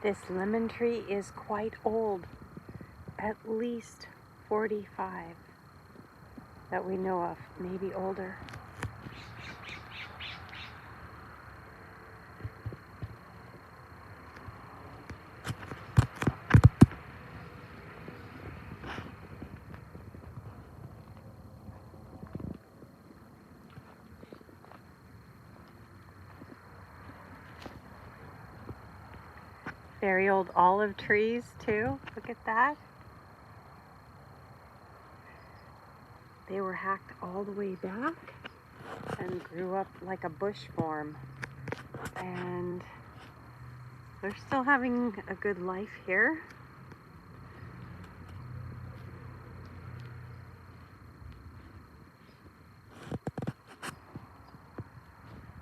This lemon tree is quite old, at least 45 that we know of, maybe older. Very old olive trees too, look at that. They were hacked all the way back and grew up like a bush form. And they're still having a good life here.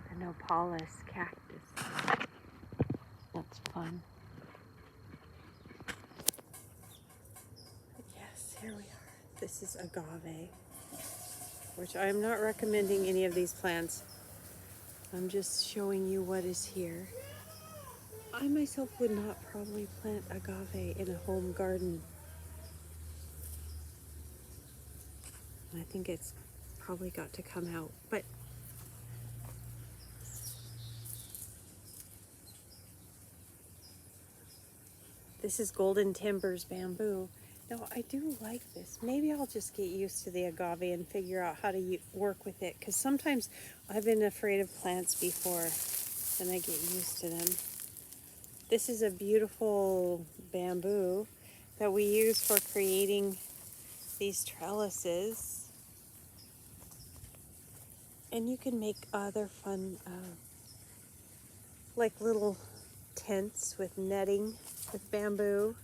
The Nopalus cactus. That's fun. Yes, here we are. This is agave, which I'm not recommending any of these plants. I'm just showing you what is here. I myself would not probably plant agave in a home garden. I think it's probably got to come out, but this is Golden Timbers bamboo. Now I do like this. Maybe I'll just get used to the agave and figure out how to work with it, because sometimes I've been afraid of plants before and I get used to them. This is a beautiful bamboo that we use for creating these trellises. And you can make other fun, like little tents with netting with bamboo.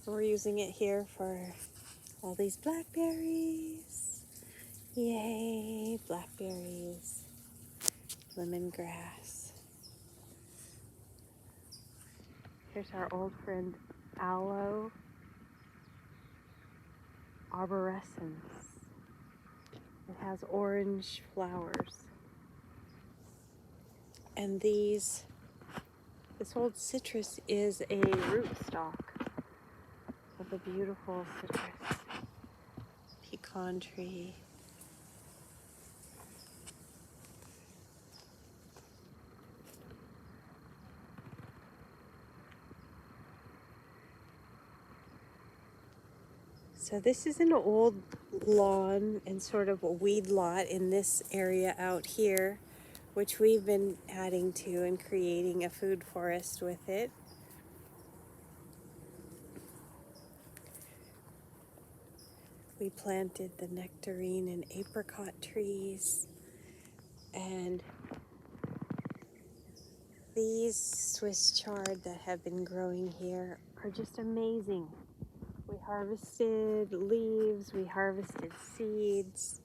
We're using it here for all these blackberries. Yay, blackberries, lemongrass. Here's our old friend Aloe arborescens. It has orange flowers. And this old citrus is a rootstock of a beautiful citrus. Pecan tree. So this is an old lawn and sort of a weed lot in this area out here, which we've been adding to and creating a food forest with it. We planted the nectarine and apricot trees, and these Swiss chard that have been growing here are just amazing. We harvested leaves, we harvested seeds,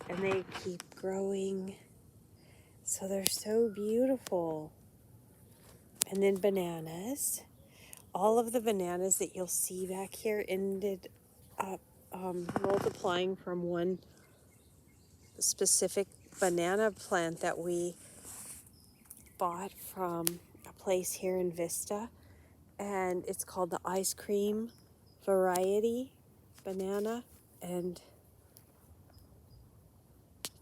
and they keep growing. So they're so beautiful. And then bananas. All of the bananas that you'll see back here ended up multiplying from one specific banana plant that we bought from a place here in Vista. And it's called the ice cream variety banana. And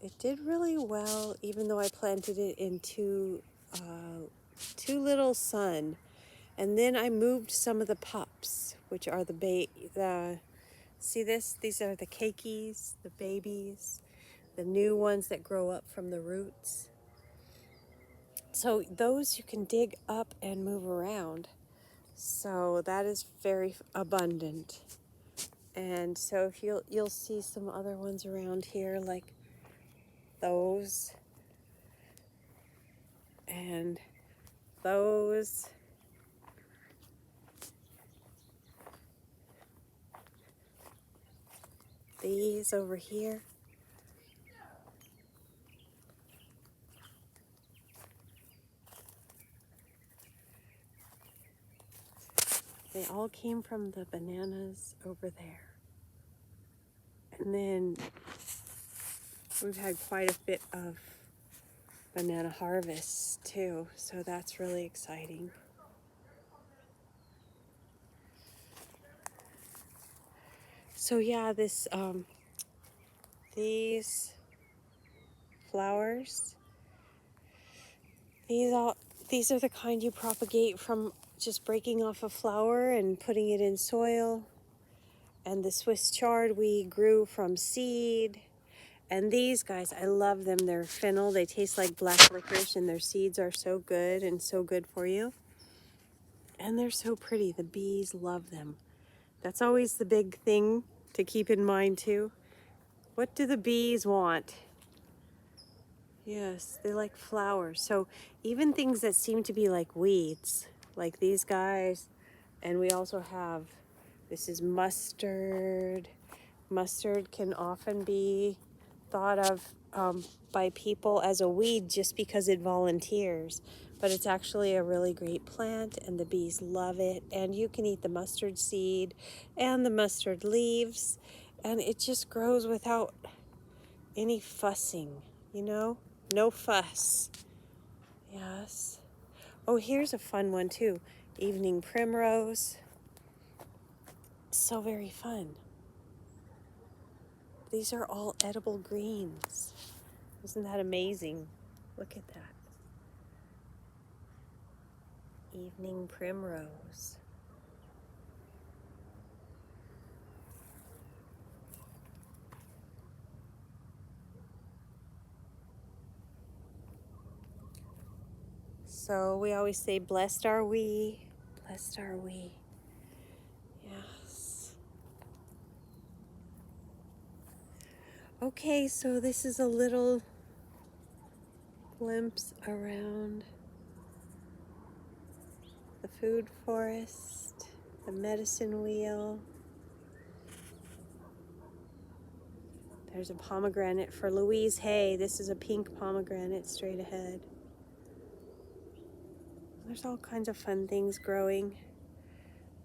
it did really well, even though I planted it in too little sun. And then I moved some of the pups, which are see this? These are the keikis, the babies, the new ones that grow up from the roots. So those you can dig up and move around. So that is very abundant. And so if you'll see some other ones around here, like those and those. These over here. They all came from the bananas over there. And then we've had quite a bit of banana harvests too, so that's really exciting. So yeah, these flowers, these all these are the kind you propagate from just breaking off a flower and putting it in soil. And the Swiss chard we grew from seed. And these guys, I love them. They're fennel. They taste like black licorice, and their seeds are so good and so good for you. And they're so pretty. The bees love them. That's always the big thing to keep in mind too. What do the bees want? Yes, they like flowers. So even things that seem to be like weeds, like these guys, and we also have, this is mustard. Mustard can often be thought of by people as a weed just because it volunteers, but it's actually a really great plant and the bees love it, and you can eat the mustard seed and the mustard leaves, and it just grows without any fussing, you know? No fuss. Yes. Oh, here's a fun one too. Evening primrose. So very fun. These are all edible greens. Isn't that amazing? Look at that. Evening primrose. So we always say, blessed are we, blessed are we. Yes. Okay, so this is a little glimpse around the food forest, the medicine wheel. There's a pomegranate for Louise Hay. This is a pink pomegranate straight ahead. There's all kinds of fun things growing.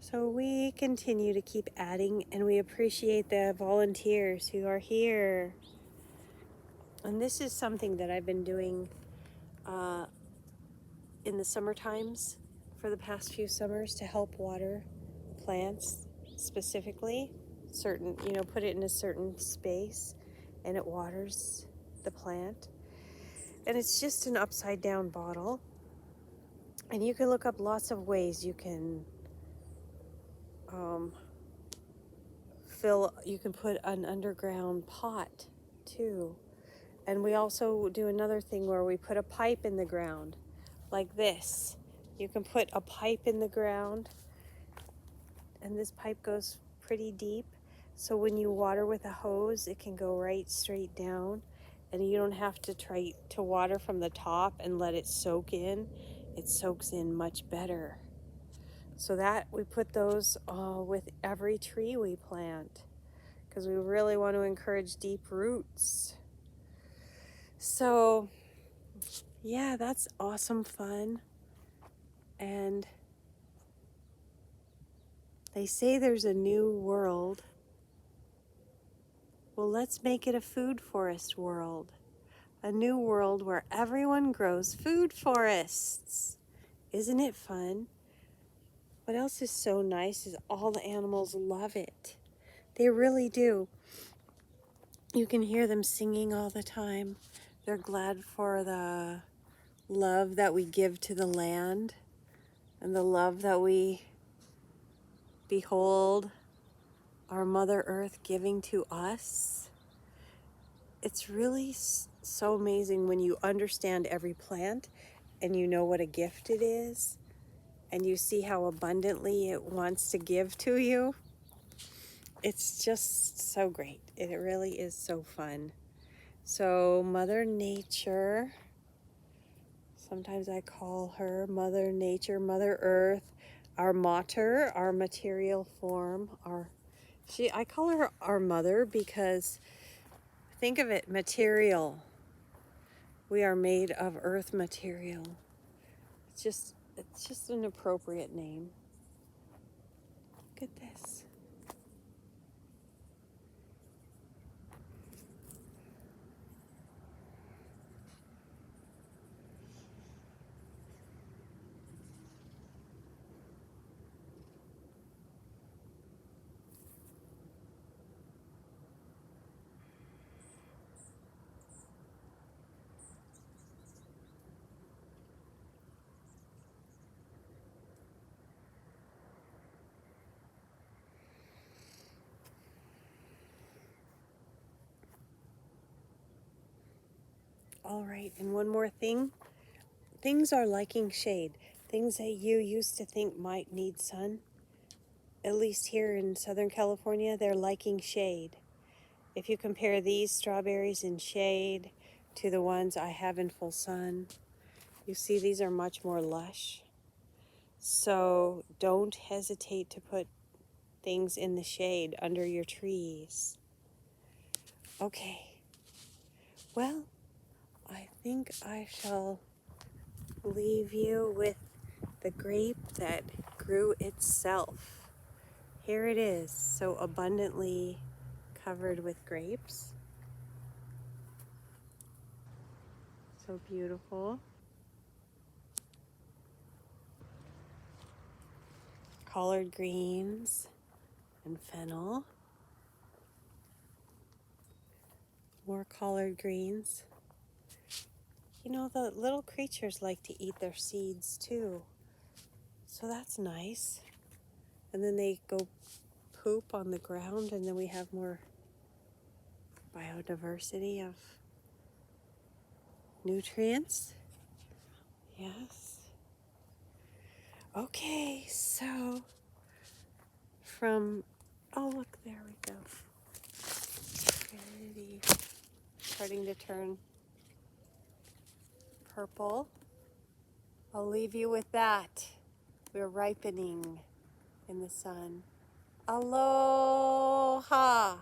So we continue to keep adding, and we appreciate the volunteers who are here. And this is something that I've been doing in the summer times for the past few summers to help water plants specifically. Certain, put it in a certain space and it waters the plant. And it's just an upside down bottle. And you can look up lots of ways you can you can put an underground pot too. And we also do another thing where we put a pipe in the ground like this. You can put a pipe in the ground, and this pipe goes pretty deep. So when you water with a hose, it can go right straight down, and you don't have to try to water from the top and let it soak in. It soaks in much better. So that we put those with every tree we plant, because we really want to encourage deep roots. So yeah, that's awesome fun. And they say there's a new world. Well, let's make it a food forest world. A new world where everyone grows food forests. Isn't it fun? What else is so nice is all the animals love it. They really do. You can hear them singing all the time. They're glad for the love that we give to the land and the love that we behold our Mother Earth giving to us. It's really so amazing when you understand every plant and you know what a gift it is and you see how abundantly it wants to give to you. It's just so great. It really is so fun. So Mother Nature, sometimes I call her Mother Nature, Mother Earth, our mater, our material form, I call her our mother because think of it, material. We are made of earth material. It's just an appropriate name. Look at this. All right, and one more thing. Things are liking shade. Things that you used to think might need sun, at least here in Southern California, they're liking shade. If you compare these strawberries in shade to the ones I have in full sun, you see these are much more lush. So don't hesitate to put things in the shade under your trees. Okay, well, I think I shall leave you with the grape that grew itself. Here it is, so abundantly covered with grapes. So beautiful. Collard greens and fennel. More collard greens. You know, the little creatures like to eat their seeds too. So that's nice. And then they go poop on the ground, and then we have more biodiversity of nutrients. Yes. Okay, so oh look, there we go. Pretty. Starting to turn purple. I'll leave you with that. We're ripening in the sun. Aloha!